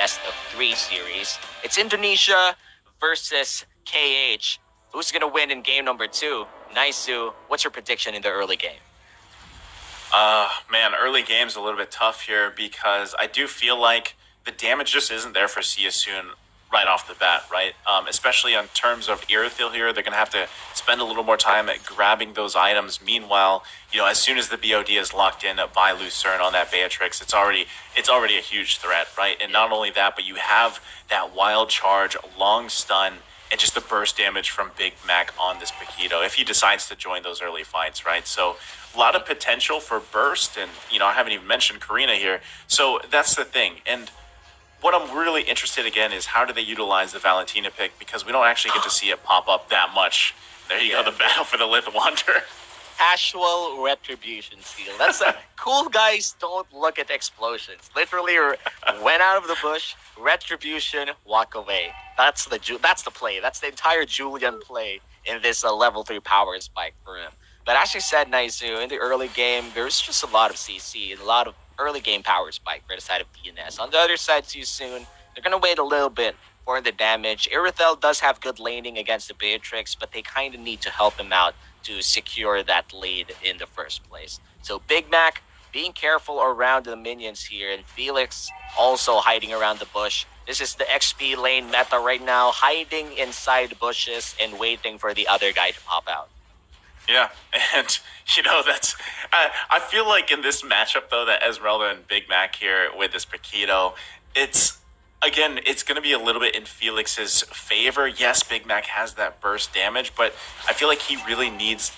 best-of-3 series. It's Indonesia versus KH. Who's going to win in game number 2? Naisu, what's your prediction in the early game? Man, early game's a little bit tough here because I do feel like the damage just isn't there for Siasoon right off the bat, right? Especially in terms of Irithyll here, they're going to have to spend a little more time at grabbing those items. Meanwhile, as soon as the BOD is locked in by Lucerne on that Beatrix, it's already a huge threat, right? And not only that, but you have that wild charge, long stun, and just the burst damage from Big Mac on this Paquito if he decides to join those early fights, right? So a lot of potential for burst, and I haven't even mentioned Karina here. So that's the thing. And what I'm really interested again is how do they utilize the Valentina pick, because we don't actually get to see it pop up that much. There you go, the battle for the Lith Wanderer. Casual retribution steal. That's a cool guys don't look at explosions. Literally went out of the bush, retribution, walk away. That's the play. That's the entire Julian play in this level 3 power spike for him. But as you said, Naisu, in the early game, there's just a lot of CC and a lot of early game power spike for the side of DNS. On the other side, Siasoon, they're going to wait a little bit for the damage. Irithyll does have good laning against the Beatrix, but they kind of need to help him out to secure that lead in the first place. So Big Mac being careful around the minions here, and Felix also hiding around the bush. This is the XP lane meta right now, hiding inside the bushes and waiting for the other guy to pop out. Yeah, and that's I feel like in this matchup though, that Esmeralda and Big Mac here with this Paquito, it's going to be a little bit in Felix's favor. Yes, Big Mac has that burst damage, but I feel like he really needs,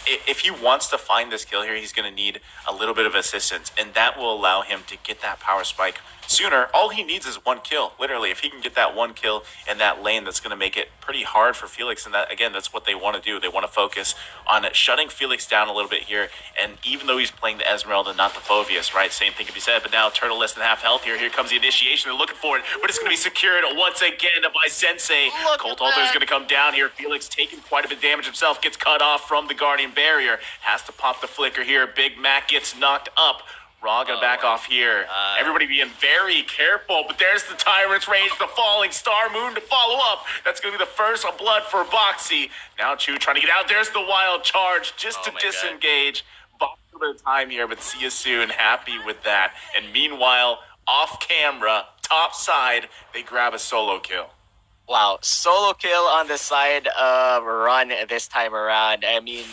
if he wants to find this kill here, he's going to need a little bit of assistance, and that will allow him to get that power spike sooner. All he needs is one kill, literally. If he can get that one kill in that lane, that's going to make it pretty hard for Felix, and that, again, that's what they want to do. They want to focus on shutting Felix down a little bit here, and even though he's playing the Esmeralda, not the Phoveus, right? Same thing can be said, but now Turtle less than half health here. Here comes the initiation. They're looking for it, but it's going to be secured once again by Sensei. Colt Alter is going to come down here. Felix taking quite a bit of damage himself, gets cut off from the Guardian Barrier, has to pop the flicker here. Big Mac gets knocked up. Raw gonna back off here. Everybody being very careful, but there's the Tyrant's Rage, the Falling Star Moon to follow up. That's gonna be the first blood for Boxy. Now Chu trying to get out. There's the wild charge just to disengage. Boxy with time here, but Siasoon happy with that. And meanwhile, off camera, top side, they grab a solo kill. Wow, solo kill on the side of Run this time around. I mean,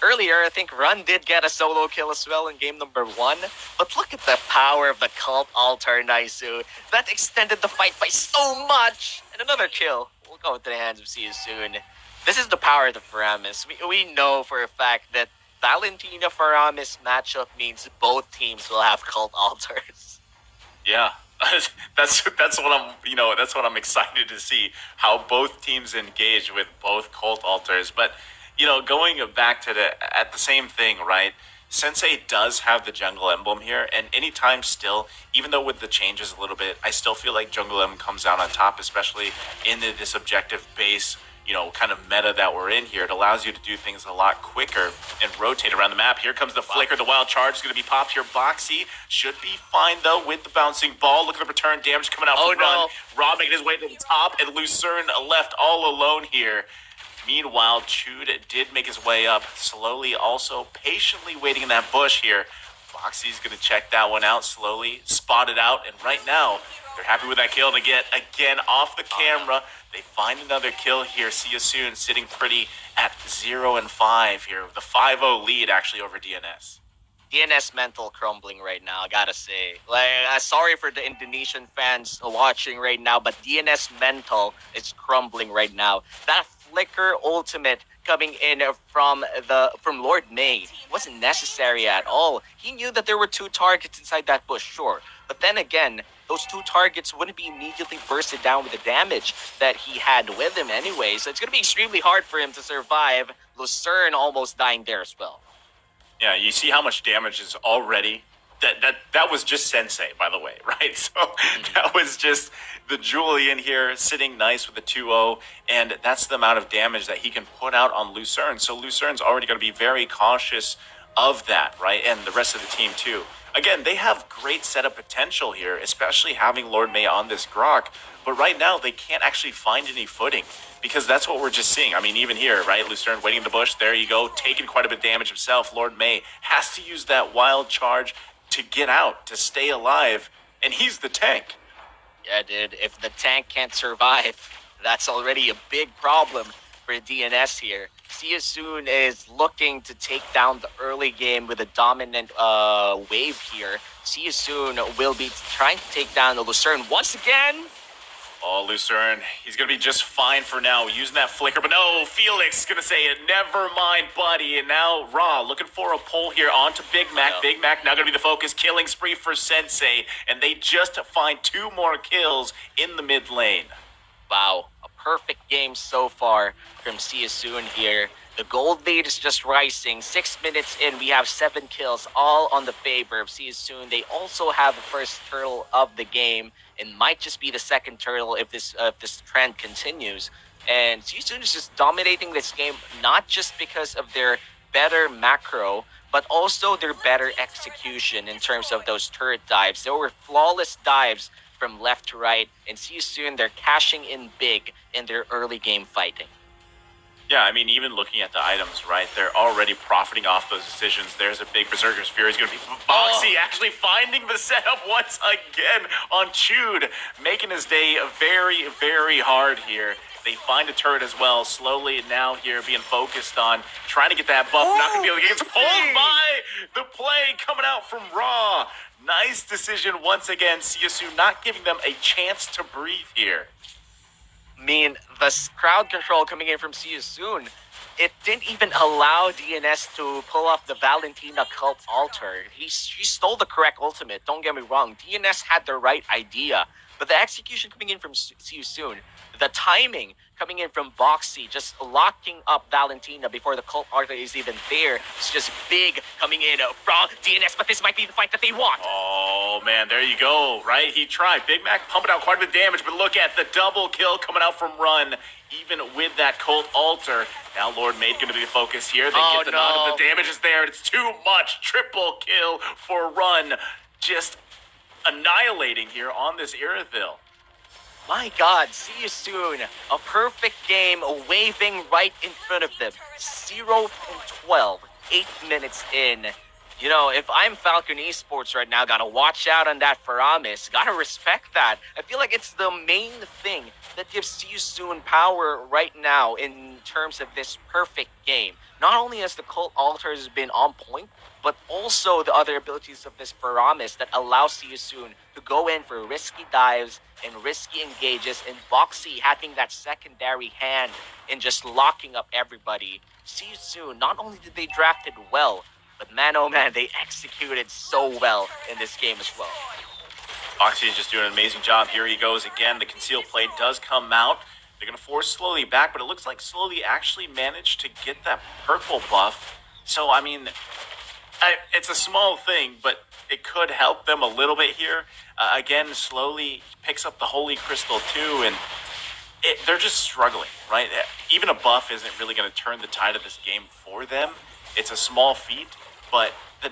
earlier, I think Run did get a solo kill as well in game number 1. But look at the power of the Cult Altar, Naisu. That extended the fight by so much. And another kill will go into the hands of Siasoon. This is the power of the Faramis. We know for a fact that Valentina Faramis matchup means both teams will have Cult Altars. Yeah. That's what I'm excited to see, how both teams engage with both Cult Altars. But going back to the same thing, right? Sensei does have the jungle emblem here, and anytime still, even though with the changes a little bit, I still feel like jungle emblem comes out on top, especially in this objective base, kind of meta that we're in here. It allows you to do things a lot quicker and rotate around the map. Here comes the flicker. The wild charge is going to be popped here. Boxy should be fine, though, with the bouncing ball. Look at the return damage coming out from Run. Raw making his way to the top, and Lucerne left all alone here. Meanwhile, Chud did make his way up slowly, also patiently waiting in that bush here. Boxy's going to check that one out slowly, spot it out, and right now, they're happy with that kill to get, again, off the camera. They find another kill here. Siasoon sitting pretty at 0-5 here. The 5-0 lead, actually, over DNS. DNS mental crumbling right now, I gotta say. Sorry for the Indonesian fans watching right now, but DNS mental is crumbling right now. That flicker ultimate coming in from Lord May wasn't necessary at all. He knew that there were 2 targets inside that bush, sure. But then again, those 2 targets wouldn't be immediately bursted down with the damage that he had with him anyway. So it's going to be extremely hard for him to survive. Lucerne almost dying there as well. Yeah, you see how much damage is already. That was just Sensei, by the way, right? So that was just the Julian here sitting nice with a 2-0, and that's the amount of damage that he can put out on Lucerne. So Lucerne's already going to be very cautious of that, right? And the rest of the team too. again, they have great setup potential here, especially having Lord May on this Grok. But right now, they can't actually find any footing because that's what we're just seeing. I mean, even here, right? Lucerne waiting in the bush. There you go. Taking quite a bit of damage himself. Lord May has to use that wild charge to get out, to stay alive. And he's the tank. Yeah, dude. If the tank can't survive, that's already a big problem for DNS here. See You Soon is looking to take down the early game with a dominant wave here. See You Soon will be trying to take down the Lucerne once again. Oh, Lucerne, he's going to be just fine for now, using that flicker. But no, Felix is going to say it. Never mind, buddy. And now Ra looking for a pull here onto Big Mac. Big Mac now going to be the focus. Killing spree for Sensei. And they just find 2 more kills in the mid lane. Wow, a perfect game so far from See You Soon here. The gold lead is just rising. 6 minutes in, we have 7 kills, all on the favor of See You Soon. They also have the first turtle of the game, and might just be the second turtle if this trend continues. And See You Soon is just dominating this game, not just because of their better macro, but also their better execution in terms of those turret dives. There were flawless dives from left to right, and See You Soon, they're cashing in big in their early game fighting. Yeah, I mean, even looking at the items, right, they're already profiting off those decisions. There's a big Berserker's Fury. He's going to be Boxy actually finding the setup once again on Chewd, making his day very, very hard here. They find a turret as well, slowly now here being focused on trying to get that buff. Not going to be able to get it. Pulled by the play coming out from Raw. Nice decision once again. See You Soon not giving them a chance to breathe here. I mean, the crowd control coming in from See You Soon, it didn't even allow DNS to pull off the Valentina Cult Altar. She stole the correct ultimate, don't get me wrong. DNS had the right idea, but the execution coming in from See You Soon, the timing coming in from Boxy, just locking up Valentina before the Cult Altar is even there. It's just big coming in from DNS, but this might be the fight that they want. Oh, man, there you go, right? He tried. Big Mac pumping out quite a bit of damage, but look at the double kill coming out from Run, even with that Cult Altar. Now Lord Maid going to be the focus here. They get the nod, and the damage is there, and it's too much. Triple kill for Run. Just annihilating here on this Irithyll. My God, See You Soon. A perfect game waving right in front of them. 0 and 12, 8 minutes in. You know, if I'm Falcon Esports right now, gotta watch out on that Faramis. Gotta respect that. I feel like it's the main thing that gives See You Soon power right now in terms of this perfect game. Not only has the Cult Altars been on point, but also the other abilities of this Faramis that allow See You Soon to go in for risky dives and risky engages, and Boxy having that secondary hand and just locking up everybody. See You Soon, not only did they draft it well, but man, oh man, they executed so well in this game as well. Boxy is just doing an amazing job. Here he goes again. The concealed play does come out. They're going to force Slowly back, but it looks like Slowly actually managed to get that purple buff. So, I mean, it's a small thing, but it could help them a little bit here. Again, Slowly picks up the Holy Crystal too, and they're just struggling, right? Even a buff isn't really going to turn the tide of this game for them. It's a small feat, but the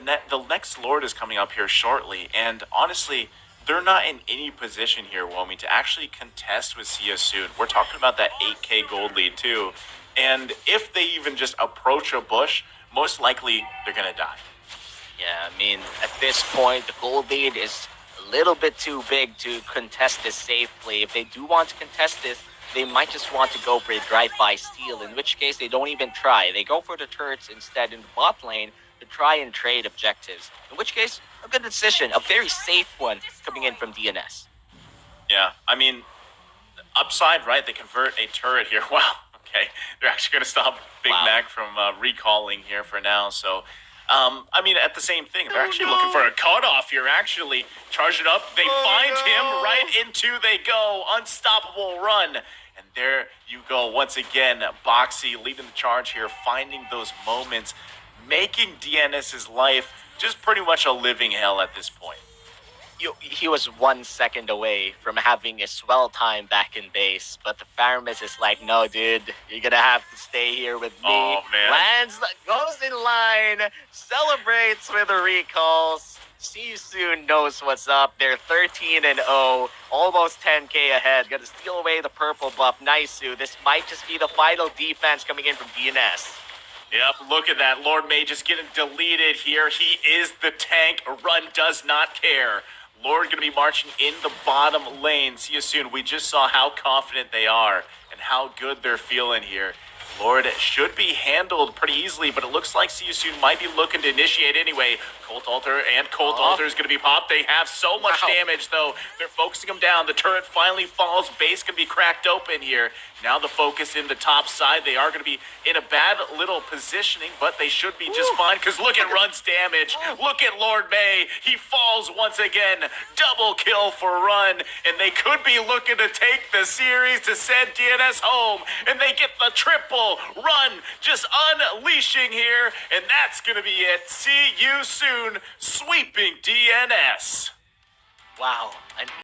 next Lord is coming up here shortly, and honestly, they're not in any position here, Womi, to actually contest with See You Soon. We're talking about that 8k gold lead too, and if they even just approach a bush, most likely they're going to die. Yeah, I mean, at this point, the gold lead is a little bit too big to contest this safely. If they do want to contest this, they might just want to go for a drive-by steal, in which case they don't even try. They go for the turrets instead in the bot lane to try and trade objectives. In which case, a good decision, a very safe one coming in from DNS. Yeah, I mean, upside, right? They convert a turret here. Wow, okay. They're actually going to stop Big Mac from recalling here for now, so... I mean, at the same thing, they're actually looking for a cutoff here, actually. Charge it up. They find him. Right into they go. Unstoppable Run. And there you go. Once again, Boxy leading the charge here, finding those moments, making DNS's life just pretty much a living hell at this point. He was 1 second away from having a swell time back in base, but the Faramis is like, no, dude, you're gonna have to stay here with me. Oh, man. Lands, goes in line, celebrates with the recalls. See you soon knows what's up. They're 13-0, almost 10k ahead. Gonna steal away the purple buff. Nice-u. This might just be the final defense coming in from DNS. Yep, look at that. Lord May just getting deleted here. He is the tank. Run does not care. Lord going to be marching in the bottom lane. See you soon. We just saw how confident they are and how good they're feeling here. Lord should be handled pretty easily, but it looks like See You Soon might be looking to initiate anyway. Colt Alter and Colt Alter is going to be popped. They have so much damage, though. They're focusing them down. The turret finally falls. Base can be cracked open here. Now the focus in the top side. They are going to be in a bad little positioning, but they should be just fine because look at Run's damage. Look at Lord May. He falls once again. Double kill for Run, and they could be looking to take the series to send DNS home, and they get the triple. Run just unleashing here, and that's going to be it. See you soon, sweeping DNS. Wow.